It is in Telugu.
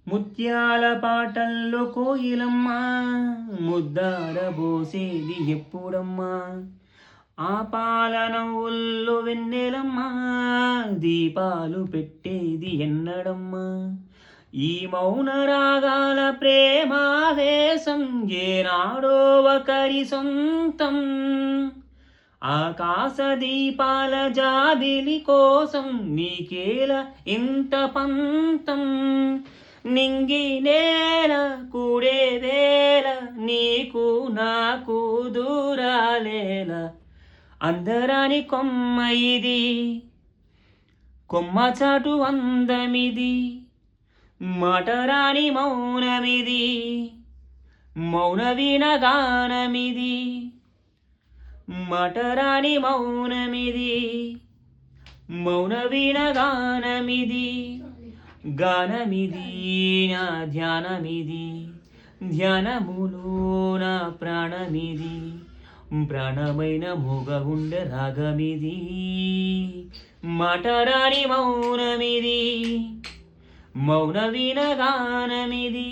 ముత్యాల పాటల్లో కోయిలమ్మ ముద్దారబోసేది ఎప్పుడమ్మా ఆ పాల నవ్వుల్లో వెన్నెలమ్మ దీపాలు పెట్టేది ఎన్నడమ్మా ఈ మౌన రాగాల ప్రేమావేశం ఏనాడో ఒకరి సొంతం ఆకాశ దీపాల జాబిలి కోసం నీకేల ఇంత పంతం నింగి నేల కూడే వేళ నీకు నాకు దూరాలేల అందరాని కొమ్మ ఇది కొమ్మ చాటు అందమిది మాటరాని మౌనమిది మౌన వినగానమిది మాటరాని మౌనమిది మౌన వినగానమిది గానమిది నా ధ్యానమిది ధ్యానములో నా ప్రాణమిది ప్రాణమైన మూగగుండె రాగమిది మాటరాని మౌనమిది మౌన వినగానమిది